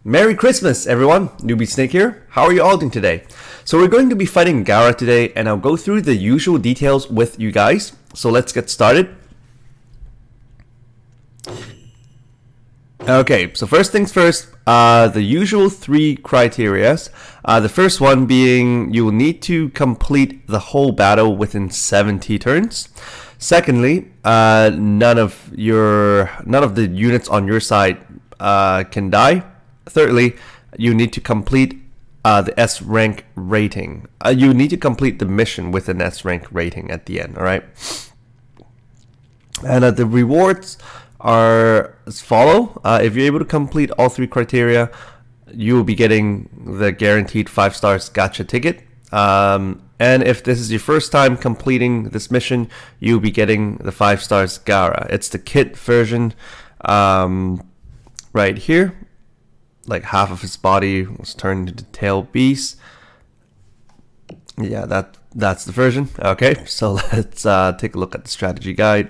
Merry Christmas, everyone! Newbie Snake here. How are you all doing today? So we're going to be fighting Gaara today, and I'll go through the usual details with you guys. So let's get started. Okay, so first things first, the usual three criterias. The first one being you will need to complete the whole battle within 70 turns. Secondly, none of the units on your side can die. Thirdly, you need to complete the S rank rating. You need to complete the mission with an S rank rating at the end, alright? And the rewards are as follow. If you're able to complete all three criteria, you will be getting the guaranteed 5 stars gacha ticket. And if this is your first time completing this mission, you'll be getting the 5 stars Gaara. It's the kit version right here. Like half of his body was turned into tail beast. Yeah, that's the version. Okay, so let's take a look at the strategy guide.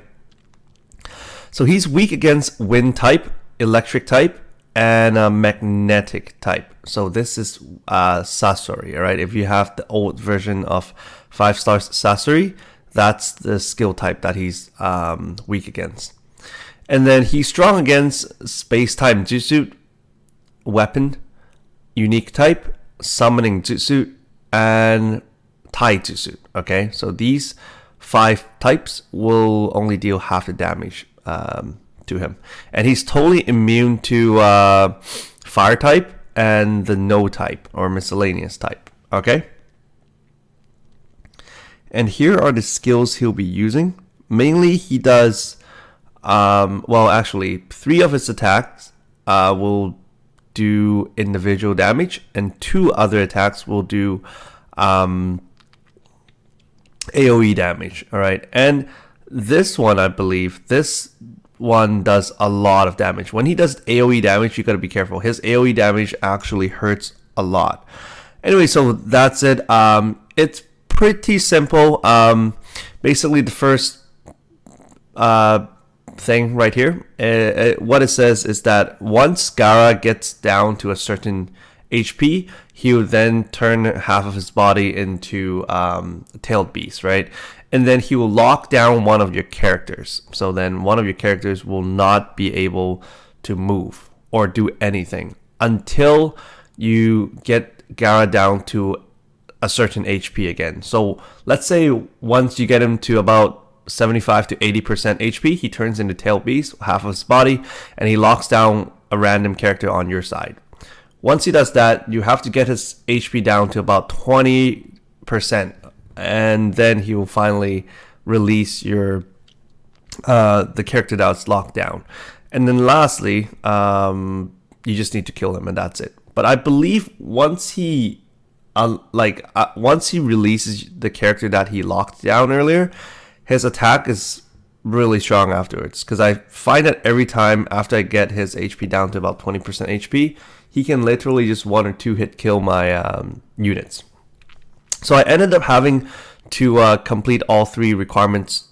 So he's weak against wind type, electric type, and magnetic type. So this is Sasori, alright? If you have the old version of 5 stars Sasori, that's the skill type that he's weak against. And then he's strong against space-time jutsu, weapon, unique type, summoning jutsu, and tai jutsu. Okay, so these 5 types will only deal half the damage to him, and he's totally immune to fire type and the no type or miscellaneous type. Okay, and here are the skills he'll be using. Mainly he does well, actually 3 of his attacks will do individual damage, and 2 other attacks will do AoE damage. All right, and this one, I believe, this one does a lot of damage. When he does AoE damage, you gotta be careful. His AoE damage actually hurts a lot. Anyway, so that's it. It's pretty simple. Basically, the first thing right here, what it says is that once Gaara gets down to a certain HP, he will then turn half of his body into tailed beast, right? And then he will lock down one of your characters. So then one of your characters will not be able to move or do anything until you get Gaara down to a certain HP again. So let's say once you get him to about 75 to 80% HP, he turns into tail beast, half of his body, and he locks down a random character on your side. Once he does that, you have to get his HP down to about 20%, and then he will finally release your the character that's locked down. And then lastly, you just need to kill him, and that's it. But I believe once he releases the character that he locked down earlier, his attack is really strong afterwards, because I find that every time after I get his HP down to about 20% HP, he can literally just 1 or 2 hit kill my units. So I ended up having to complete all 3 requirements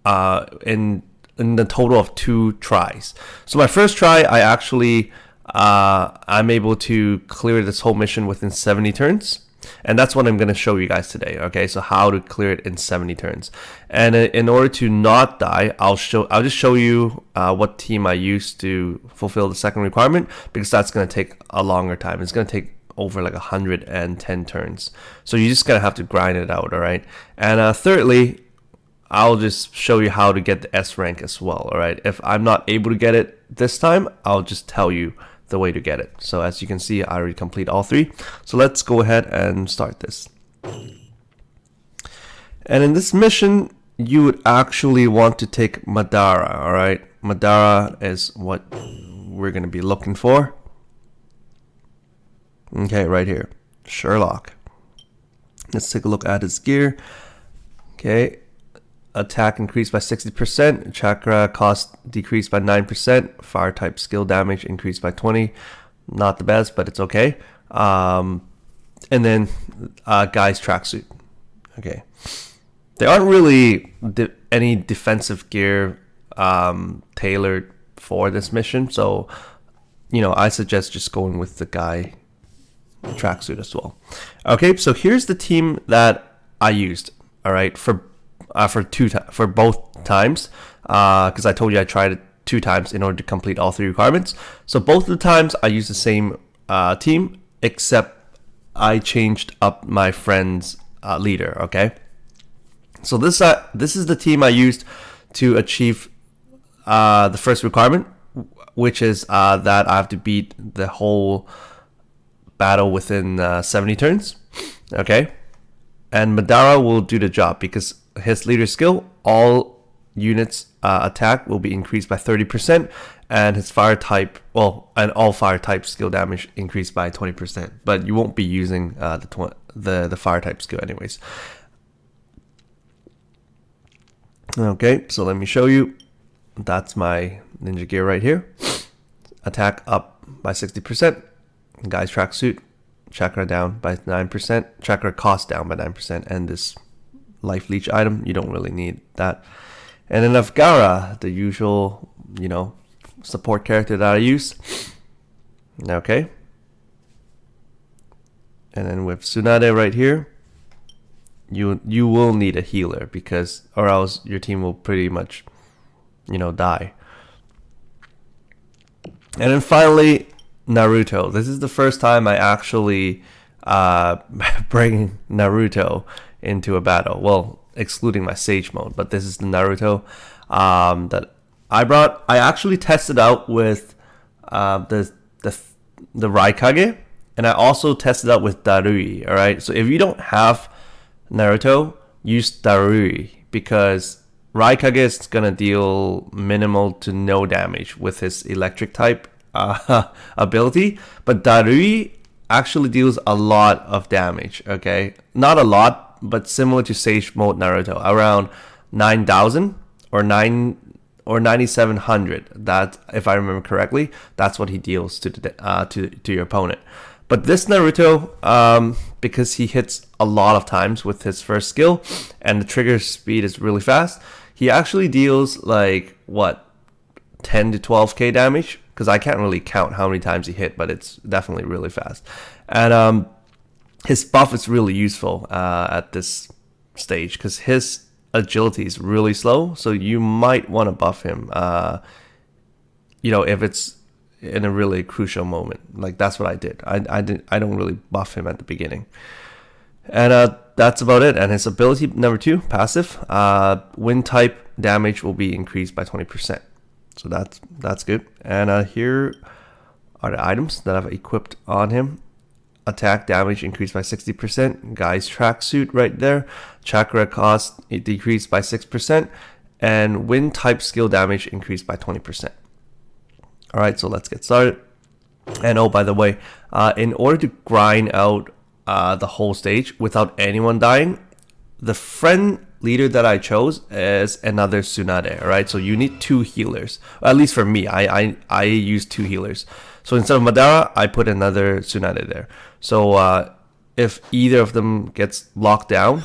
in the total of 2 tries. So my first try, I actually I'm able to clear this whole mission within 70 turns. And that's what I'm going to show you guys today. Okay, so how to clear it in 70 turns. And in order to not die, I'll just show you what team I used to fulfill the second requirement, because that's going to take a longer time. It's going to take over like 110 turns. So you're just going to have to grind it out, all right? And thirdly, I'll just show you how to get the S rank as well, all right? If I'm not able to get it this time, I'll just tell you the way to get it. So as you can see, I already complete all 3. So let's go ahead and start this. And in this mission, you would actually want to take Madara, all right? Madara is what we're going to be looking for. Okay, right here, Sherlock. Let's take a look at his gear. Okay, attack increased by 60%, chakra cost decreased by 9%, fire type skill damage increased by 20%. Not the best, but it's okay. And then guy's tracksuit. Okay, there aren't really any defensive gear tailored for this mission, so I suggest just going with the guy tracksuit as well. Okay, so here's the team that I used. All right, for both times, because I told you I tried it 2 times in order to complete all 3 requirements. So both of the times I used the same team, except I changed up my friend's leader. Okay, so this is the team I used to achieve the first requirement, which is that I have to beat the whole battle within 70 turns. Okay, and Madara will do the job because his leader skill, all units attack will be increased by 30%, and his fire type, and all fire type skill damage increased by 20%. But you won't be using the fire type skill anyways. Okay, so let me show you. That's my ninja gear right here. Attack up by 60%. Guy's tracksuit, chakra down by 9%. Chakra cost down by 9%. And this life leech item, you don't really need that. And then I've Gaara, the usual, support character that I use. Okay. And then with Tsunade right here, you will need a healer, or else your team will pretty much die. And then finally, Naruto. This is the first time I actually bring Naruto into a battle. Well, excluding my Sage mode, but this is the Naruto that I brought. I actually tested out with the Raikage, and I also tested out with Darui. All right, so if you don't have Naruto, use Darui, because Raikage is gonna deal minimal to no damage with his electric type ability, but Darui actually deals a lot of damage. Okay, not a lot, but similar to Sage mode Naruto, around 9,000 or 9,700. That, if I remember correctly, that's what he deals to your opponent. But this Naruto, because he hits a lot of times with his first skill, and the trigger speed is really fast, he actually deals 10 to 12k damage, because I can't really count how many times he hit, but it's definitely really fast. And his buff is really useful at this stage, because his agility is really slow, so you might want to buff him if it's in a really crucial moment. That's what I did. I don't really buff him at the beginning. And that's about it. And his ability number 2, passive, wind type damage will be increased by 20%. So that's good. And here are the items that I've equipped on him. Attack damage increased by 60%. Guy's tracksuit right there. Chakra cost it decreased by 6%. And wind type skill damage increased by 20%. Alright, so let's get started. And oh, by the way, in order to grind out the whole stage without anyone dying, the friend leader that I chose is another Tsunade. Alright, so you need 2 healers. At least for me, I use 2 healers. So instead of Madara, I put another Tsunade there. So if either of them gets locked down,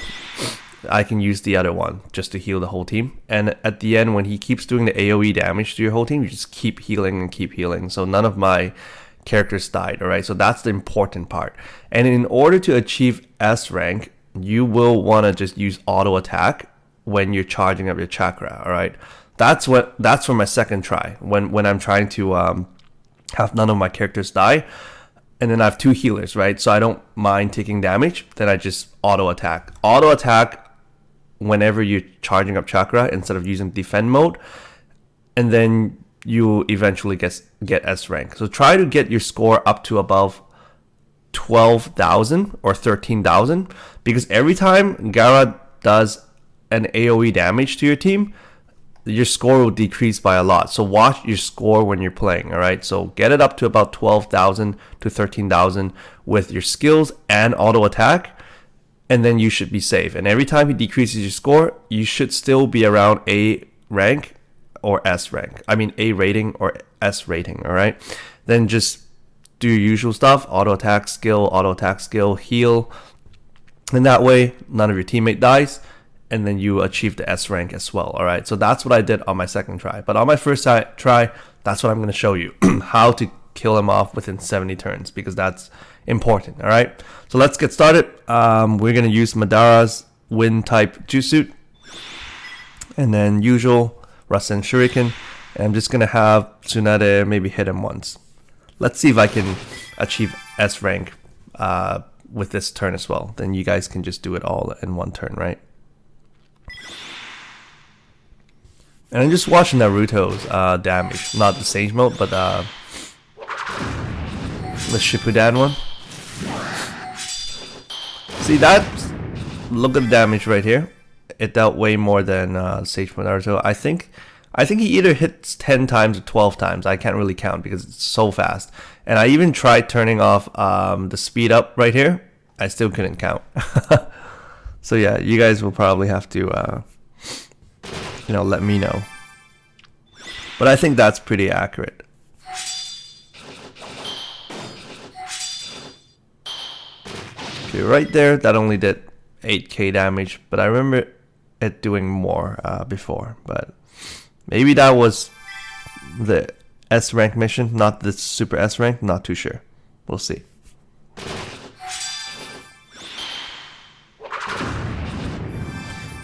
I can use the other one just to heal the whole team. And at the end, when he keeps doing the AoE damage to your whole team, you just keep healing and keep healing. So none of my characters died, alright? So that's the important part. And in order to achieve S rank, you will want to just use auto attack when you're charging up your chakra, alright? That's for my second try, when I'm trying to have none of my characters die. And then I have 2 healers, right? So I don't mind taking damage. Then I just auto attack. Auto attack whenever you're charging up chakra instead of using defend mode. And then you eventually get S rank. So try to get your score up to above 12,000 or 13,000. Because every time Gaara does an AoE damage to your team, your score will decrease by a lot. So watch your score when you're playing, all right? So get it up to about 12,000 to 13,000 with your skills and auto attack, and then you should be safe. And every time he decreases your score, you should still be around A rank or S rank. I mean A rating or S rating, all right? Then just do your usual stuff, auto attack skill, heal. And that way, none of your teammate dies. And then you achieve the S rank as well, all right? So that's what I did on my second try. But on my first try, that's what I'm going to show you, how to kill him off within 70 turns because that's important. All right, so let's get started. We're gonna use Madara's wind type Jutsu, and then usual Rasen Shuriken, and I'm just gonna have Tsunade maybe hit him once. Let's see if I can achieve S rank with this turn as well. Then you guys can just do it all in one turn, right? And I'm just watching Naruto's damage, not the Sage mode, but the Shippuden one. See that? Look at the damage right here. It dealt way more than Sage mode Naruto. I think he either hits 10 times or 12 times. I can't really count because it's so fast. And I even tried turning off the speed up right here. I still couldn't count. So yeah, you guys will probably have to let me know. But I think that's pretty accurate. Okay, right there, that only did 8k damage, but I remember it doing more before. But maybe that was the S rank mission, not the super S rank, not too sure. We'll see.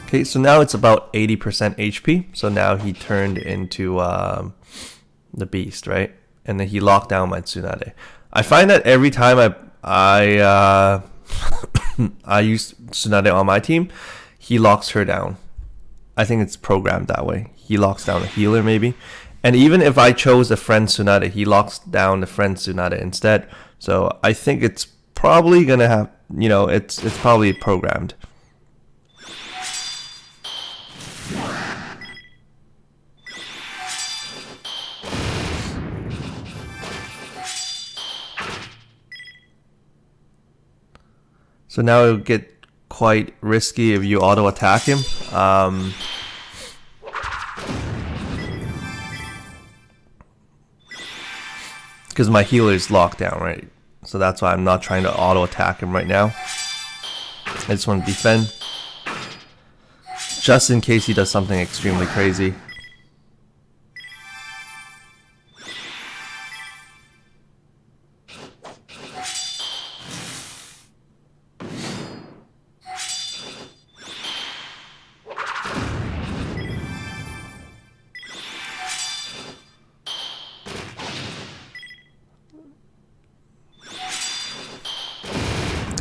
Okay, so now it's about 80% HP. So now he turned into the beast, right? And then he locked down my Tsunade. I find that every time I use Tsunade on my team, he locks her down. I think it's programmed that way. He locks down a healer maybe. And even if I chose a friend Tsunade, he locks down the friend Tsunade instead. So I think it's probably gonna have, it's probably programmed. So now it'll get quite risky if you auto attack him. Because my healer is locked down, right? So that's why I'm not trying to auto attack him right now. I just want to defend, just in case he does something extremely crazy.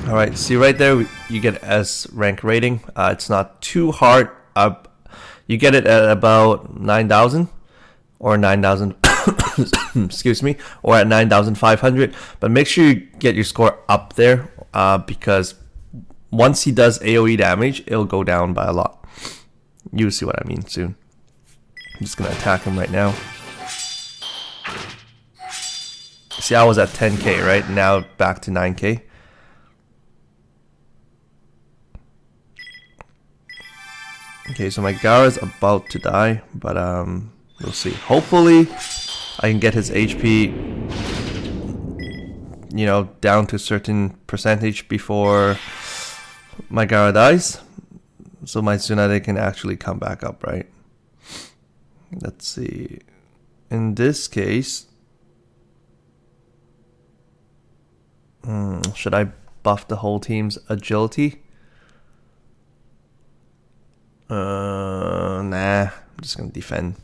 Alright, see right there, you get S rank rating. It's not too hard. You get it at about 9,000 or 9,000, excuse me, or at 9,500. But make sure you get your score up there because once he does AoE damage, it'll go down by a lot. You'll see what I mean soon. I'm just going to attack him right now. See, I was at 10k, right? Now back to 9k. Okay, so my Gaara's about to die, but we'll see. Hopefully, I can get his HP, down to a certain percentage before my Gaara dies, so my Tsunade can actually come back up, right? Let's see. In this case, should I buff the whole team's agility? Nah, I'm just gonna defend.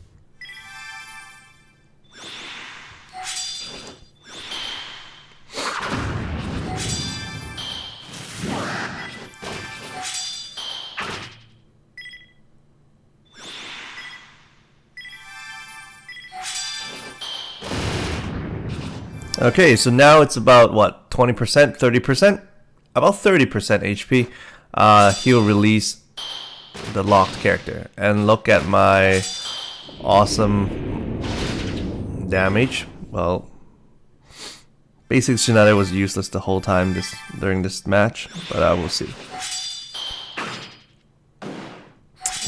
Okay, so now it's about what, 20%, 30%? About 30% HP. He'll release the locked character, and look at my awesome damage. Well, basic Tsunade was useless the whole time during this match, but I will see.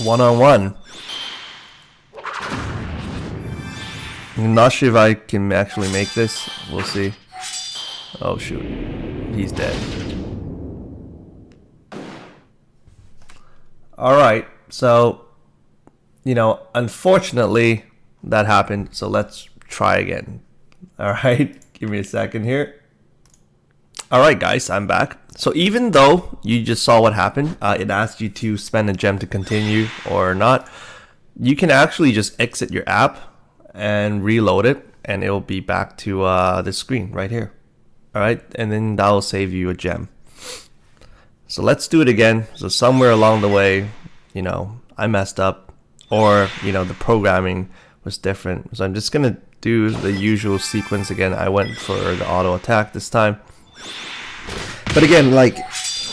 One-on-one. I'm not sure if I can actually make this. We'll see. Oh shoot, he's dead. Alright, so, unfortunately that happened, so let's try again. Alright, Give me a second here. Alright guys, I'm back. So even though you just saw what happened, it asked you to spend a gem to continue or not, you can actually just exit your app and reload it, and it will be back to this screen right here. Alright, and then that will save you a gem. So let's do it again. So somewhere along the way, you know, I messed up, or you know, the programming was different. So I'm just gonna do the usual sequence again. I went for the auto attack this time. But again, like,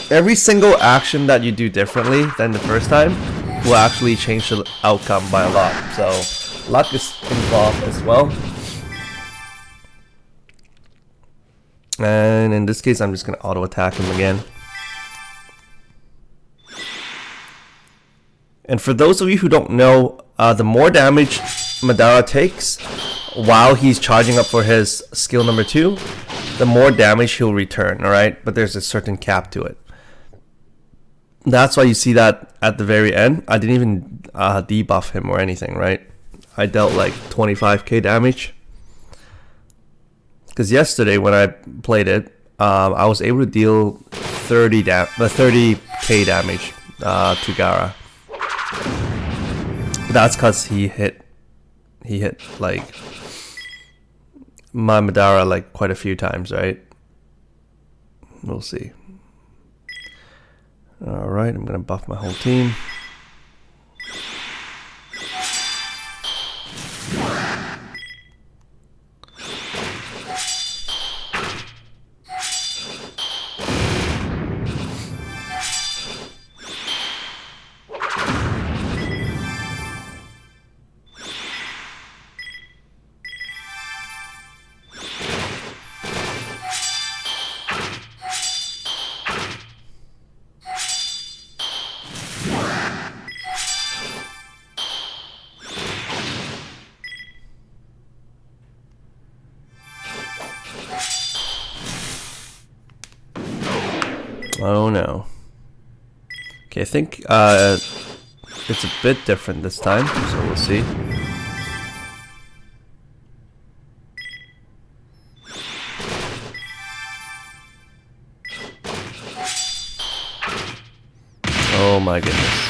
every single action that you do differently than the first time will actually change the outcome by a lot. So luck is involved as well. And in this case, I'm just going to auto attack him again. And for those of you who don't know, the more damage Madara takes while he's charging up for his skill number 2, the more damage he'll return, alright? But there's a certain cap to it. That's why you see that at the very end. I didn't even debuff him or anything, right? I dealt like 25k damage. Because yesterday when I played it, I was able to deal 30k damage to Gaara. That's because he hit like my Madara like quite a few times, right? We'll see. Alright, I'm gonna buff my whole team. Oh no. Okay, I think it's a bit different this time, so we'll see. Oh my goodness.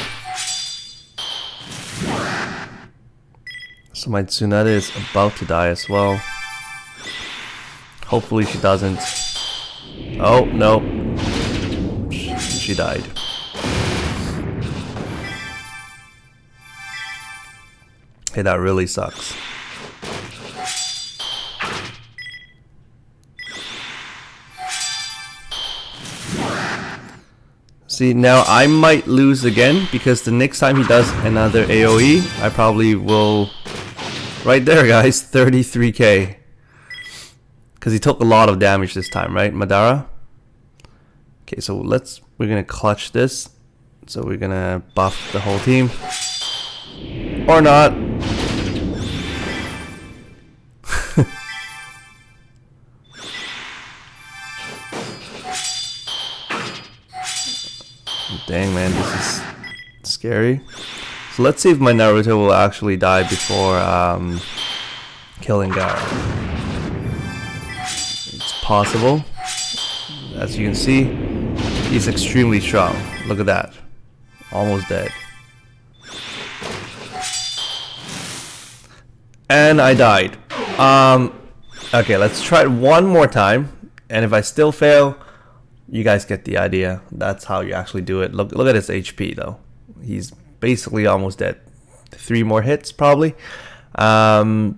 So my Tsunade is about to die as well. Hopefully she doesn't. Oh, no. She died. Hey, that really sucks. See, now I might lose again because the next time he does another AoE, I probably will... Right there, guys, 33k. Because he took a lot of damage this time, right, Madara? Okay, so we're gonna clutch this. So we're gonna buff the whole team. Or not. Dang, man, this is scary. So let's see if my Naruto will actually die before killing Gaara. It's possible. As you can see, he's extremely strong. Look at that. Almost dead. And I died. Okay, let's try it one more time. And if I still fail, you guys get the idea. That's how you actually do it. Look at his HP though. He's basically almost dead. 3 more hits probably. But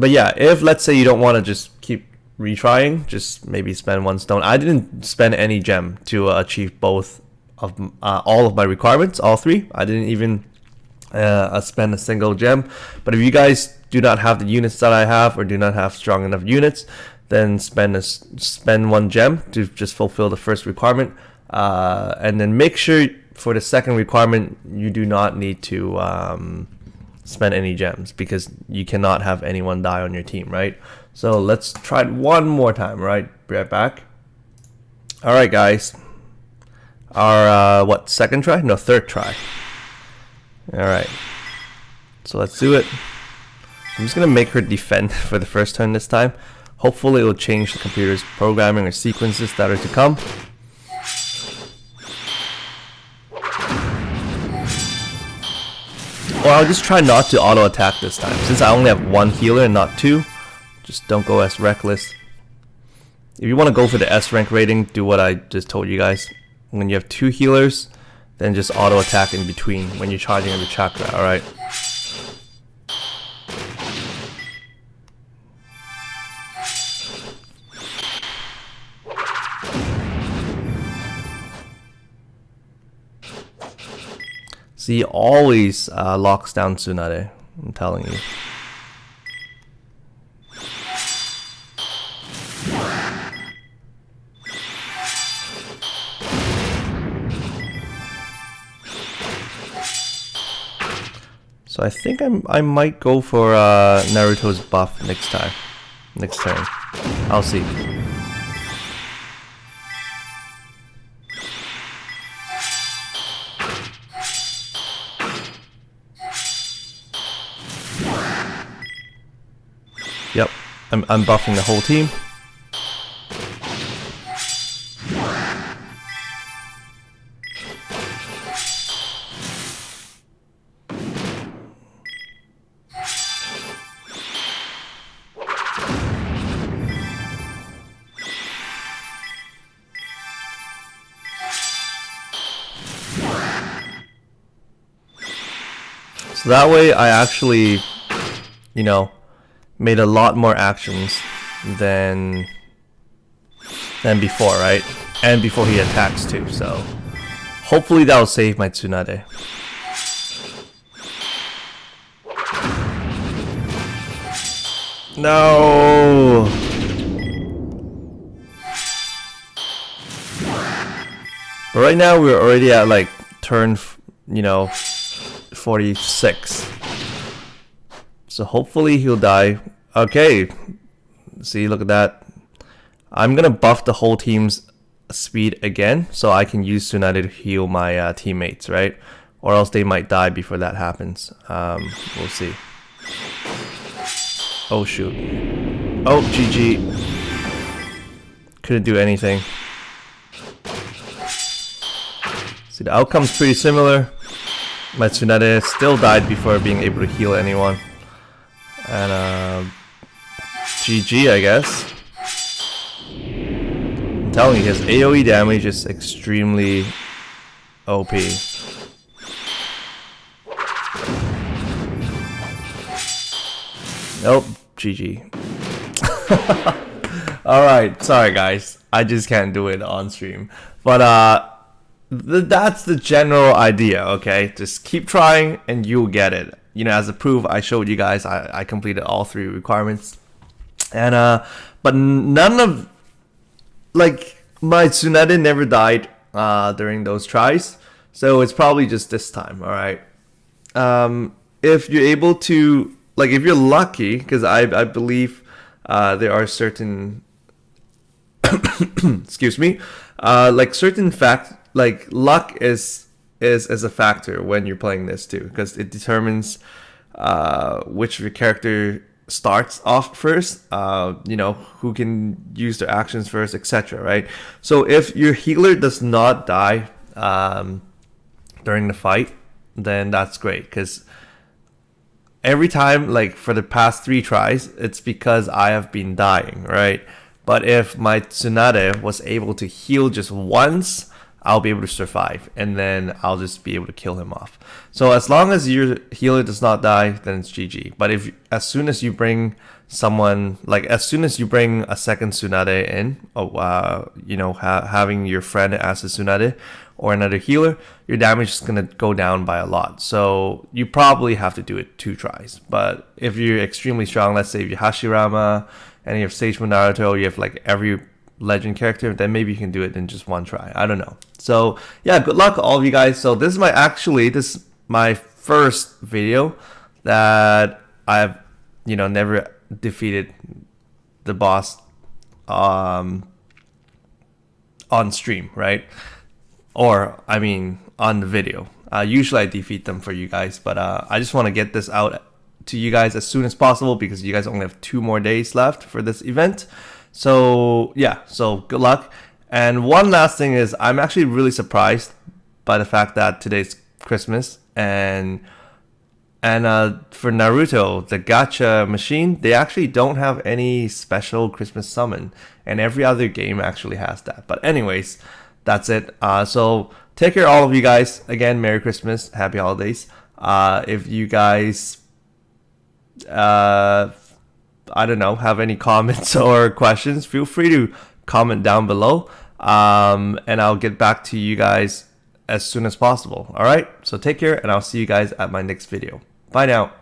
yeah, if let's say you don't want to just keep retrying, just maybe spend 1 stone. I didn't spend any gem to achieve both of all of my requirements, all 3. I didn't even spend a single gem. But if you guys do not have the units that I have, or do not have strong enough units, then spend 1 gem to just fulfill the first requirement, and then make sure for the second requirement you do not need to spend any gems, because you cannot have anyone die on your team, right? So let's try it one more time, right? Be right back. Alright guys, our what, second try? No, third try. Alright, so let's do it. I'm just gonna make her defend for the first turn this time. Hopefully it will change the computer's programming or sequences that are to come. Or I'll just try not to auto attack this time, since I only have one healer and not two. Just don't go as reckless. If you want to go for the S rank rating, do what I just told you guys. When you have two healers, then just auto attack in between when you're charging every chakra, alright? See, he always locks down Tsunade, I'm telling you. So I think I might go for Naruto's buff next turn. I'll see. Yep, I'm buffing the whole team. So that way I actually, you know, made a lot more actions than before, right? And before he attacks too, so hopefully that'll save my Tsunade. No! But right now we're already at like turn, you know, 46. So hopefully he'll die. Okay. See, look at that. I'm gonna buff the whole team's speed again, so I can use Tsunade to heal my teammates, right? Or else they might die before that happens. We'll see. Oh shoot. Oh, GG. Couldn't do anything. See, the outcome's pretty similar. My Tsunade still died before being able to heal anyone. And GG, I guess. I'm telling you, his AoE damage is extremely OP. Nope, GG. Alright, sorry guys. I just can't do it on stream. But that's the general idea, okay? Just keep trying and you'll get it. You know, as a proof, I showed you guys I completed all 3 requirements. And but none of, like, my Tsunade never died during those tries. So it's probably just this time, alright? If you're able to, like, if you're lucky, because I believe there are certain excuse me, like certain like luck is a factor when you're playing this too, because it determines which of your character starts off first, you know, who can use their actions first, etc., right? So if your healer does not die during the fight, then that's great, because every time, like for the past 3 tries, it's because I have been dying, right? But if my Tsunade was able to heal just once, I'll be able to survive, and then I'll just be able to kill him off. So as long as your healer does not die, then it's GG. But if as soon as you bring someone, like as soon as you bring a second Tsunade in, you know, having your friend as a Tsunade or another healer, your damage is gonna go down by a lot. So you probably have to do it 2 tries. But if you're extremely strong, let's say if you're Hashirama and you have Sage Moon Naruto, you have like every legend character, then maybe you can do it in just 1 try. I don't know. So yeah, good luck all of you guys. So this is my first video that I've, you know, never defeated the boss on stream, right? Or I mean on the video. Usually I defeat them for you guys, but I just want to get this out to you guys as soon as possible because you guys only have 2 more days left for this event. So yeah, so good luck. And one last thing is, I'm actually really surprised by the fact that today's Christmas, and for Naruto, the gacha machine, they actually don't have any special Christmas summon, and every other game actually has that. But anyways, that's it. So take care, all of you guys. Again, Merry Christmas, Happy Holidays. If you guys, I don't know, have any comments or questions, feel free to comment down below, and I'll get back to you guys as soon as possible. All right, so take care, and I'll see you guys at my next video. Bye now.